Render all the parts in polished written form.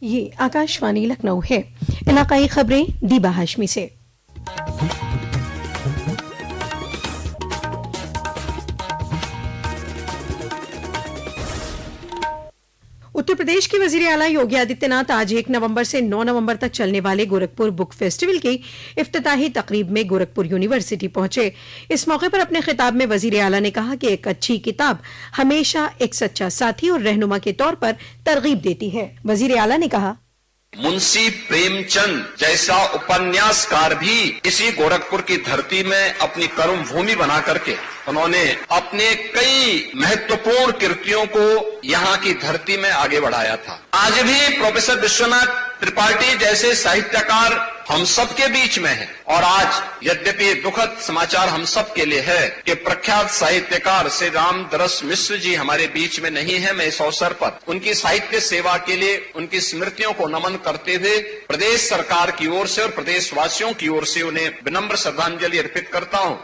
ये आकाशवाणी लखनऊ है। इलाकाई खबरें दीबा हाशमी से। उत्तर प्रदेश के वजीर आला योगी आदित्यनाथ आज 1 नवंबर से 9 नवंबर तक चलने वाले गोरखपुर बुक फेस्टिवल की इफ्तिताही तकरीब में गोरखपुर यूनिवर्सिटी पहुंचे। इस मौके पर अपने खिताब में वजीर आला ने कहा कि एक अच्छी किताब हमेशा एक सच्चा साथी और रहनुमा के तौर पर तरगीब देती है। वजीर आला ने कहा, मुंशी प्रेमचंद जैसा उपन्यासकार भी इसी गोरखपुर की धरती में अपनी कर्म भूमि बना करके उन्होंने अपने कई महत्वपूर्ण कृतियों को यहाँ की धरती में आगे बढ़ाया था। आज भी प्रोफेसर विश्वनाथ त्रिपाठी जैसे साहित्यकार हम सब के बीच में हैं और आज यद्यपि दुखद समाचार हम सब के लिए है कि प्रख्यात साहित्यकार श्री रामदरस मिश्र जी हमारे बीच में नहीं है। मैं इस अवसर पर उनकी साहित्य सेवा के लिए उनकी स्मृतियों को नमन करते हुए प्रदेश सरकार की ओर से और प्रदेशवासियों की ओर से उन्हें विनम्र श्रद्धांजलि अर्पित करता हूँ।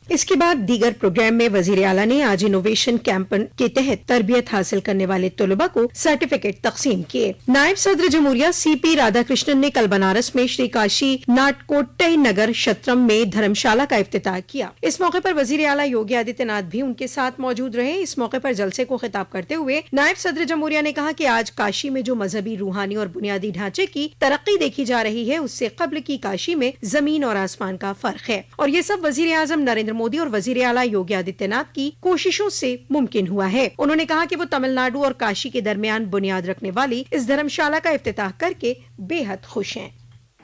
इसके बाद दीगर प्रोग्राम में वजीर आला ने आज इनोवेशन कैंप के तहत तरबियत हासिल करने वाले तलबा को सर्टिफिकेट तकसीम किए। नायब सदर जमहूरिया CP राधाकृष्णन ने कल बनारस में श्री काशी नाटकोट्टई नगर शत्रम में धर्मशाला का इफ्तिताह किया। इस मौके पर वजीर आला योगी आदित्यनाथ भी उनके साथ मौजूद रहे। इस मौके पर जलसे को खिताब करते हुए नायब सदर जमहूरिया ने कहा कि आज काशी में जो मजहबी, रूहानी और बुनियादी ढांचे की तरक्की देखी जा रही है, उससे कब्ल की काशी में जमीन और आसमान का फर्क है और ये सब वजीर आजम नरेंद्र मोदी और वजीर आला योगी आदित्यनाथ की कोशिशों से मुमकिन हुआ है। उन्होंने कहा कि वो तमिलनाडु और काशी के दरमियान बुनियाद रखने वाली इस धर्मशाला का इफ्तिताह करके बेहद खुश हैं।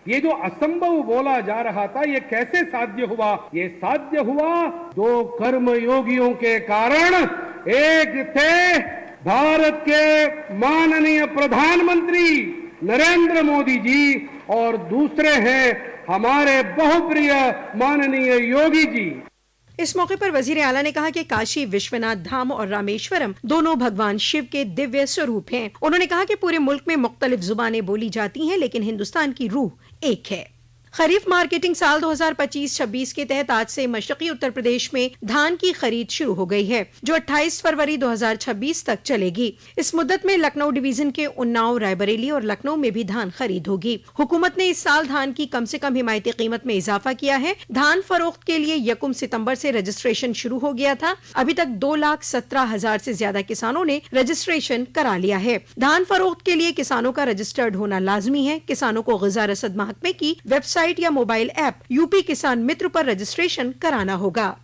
ये जो असंभव बोला जा रहा था, ये कैसे साध्य हुआ? ये साध्य हुआ दो कर्म योगियों के कारण। एक थे भारत के माननीय प्रधानमंत्री नरेंद्र मोदी जी और दूसरे हैं हमारे बहुप्रिय माननीय योगी जी। इस मौके पर वजीर आला ने कहा कि काशी विश्वनाथ धाम और रामेश्वरम दोनों भगवान शिव के दिव्य स्वरूप हैं। उन्होंने कहा कि पूरे मुल्क में मुख्तलिफ जुबानें बोली जाती हैं, लेकिन हिंदुस्तान की रूह एक है। खरीफ मार्केटिंग साल 2025-26 के तहत आज से मशरकी उत्तर प्रदेश में धान की खरीद शुरू हो गई है, जो 28 फरवरी 2026 तक चलेगी। इस मुद्दत में लखनऊ डिवीजन के उन्नाव, रायबरेली और लखनऊ में भी धान खरीद होगी। हुकूमत ने इस साल धान की कम से कम हिमायती कीमत में इजाफा किया है। धान फरोख्त के लिए 1 सितंबर से रजिस्ट्रेशन शुरू हो गया था। अभी तक 2,17,000 से ज्यादा किसानों ने रजिस्ट्रेशन करा लिया है। धान फरोख्त के लिए किसानों का रजिस्टर्ड होना लाजमी है। किसानों को ग़िज़ा रसद महकमे की वेबसाइट या मोबाइल ऐप यूपी किसान मित्र पर रजिस्ट्रेशन कराना होगा।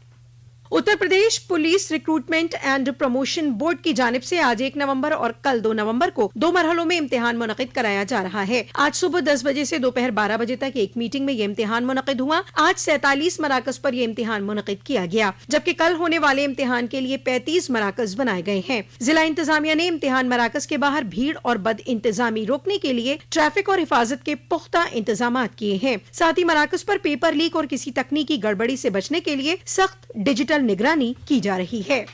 Uttar Pradesh police recruitment and promotion board की जानिब से आज 1 नवंबर और कल 2 नवंबर को 2 मरहलों में इम्तिहान मुनक़िद कराया जा रहा है। आज सुबह 10 बजे से दोपहर 12 बजे तक एक मीटिंग में ये इम्तिहान मुनक़िद हुआ। आज 47 मराकज पर यह इम्तिहान मुनक़िद किया गया, जबकि कल होने वाले इम्तिहान के लिए 35 मराकज बनाए गए हैं। जिला इंतजामिया ने इम्तिहान मराकज के बाहर भीड़ और बद इंतजामी रोकने के लिए ट्रैफिक और हिफाजत के पुख्ता इंतजाम किए हैं। साथ ही मराकज पर पेपर लीक और किसी तकनीकी गड़बड़ी से बचने के लिए सख्त डिजिटल निगरानी की जा रही है।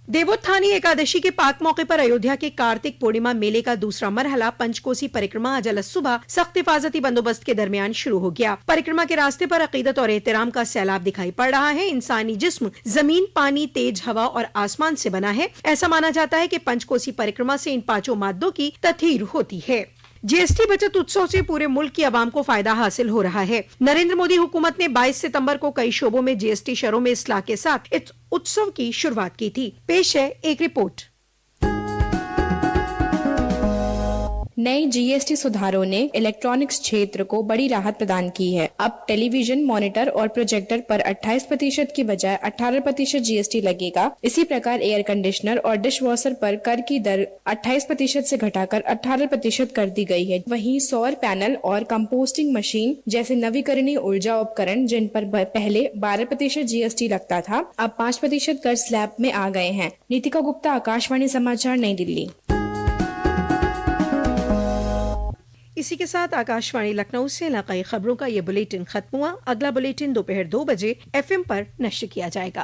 देवोत्थानी एकादशी के पाक मौके पर अयोध्या के कार्तिक पूर्णिमा मेले का दूसरा मरहला पंचकोसी परिक्रमा आज सुबह सख्त हिफाजती बंदोबस्त के दरमियान शुरू हो गया। परिक्रमा के रास्ते पर अकीदत और एहतराम का सैलाब दिखाई पड़ रहा है। इंसानी जिस्म जमीन, पानी, तेज हवा और आसमान से बना है। ऐसा माना जाता है कि पंचकोसी परिक्रमा से इन 5 मादों की तथहीर होती है। GST बचत उत्सव से पूरे मुल्क की आवाम को फायदा हासिल हो रहा है। नरेंद्र मोदी हुकूमत ने 22 सितंबर को कई शोबों में GST शरों में इस्लाह के साथ इस उत्सव की शुरुआत की थी। पेश है एक रिपोर्ट। नए GST सुधारों ने इलेक्ट्रॉनिक्स क्षेत्र को बड़ी राहत प्रदान की है। अब टेलीविजन, मॉनिटर और प्रोजेक्टर पर 28% की बजाय 18% GST लगेगा। इसी प्रकार एयर कंडीशनर और डिश वॉशर पर कर की दर 28% से घटाकर 18% कर दी गई है। वहीं सौर पैनल और कंपोस्टिंग मशीन जैसे नवीकरणीय ऊर्जा उपकरण, जिन पर पहले 12% GST लगता था, अब 5% कर स्लैब में आ गए हैं। नीतिका गुप्ता, आकाशवाणी समाचार, नई दिल्ली। इसी के साथ आकाशवाणी लखनऊ से इलाकाई खबरों का ये बुलेटिन खत्म हुआ। अगला बुलेटिन दोपहर 2 बजे FM पर नश्र किया जाएगा।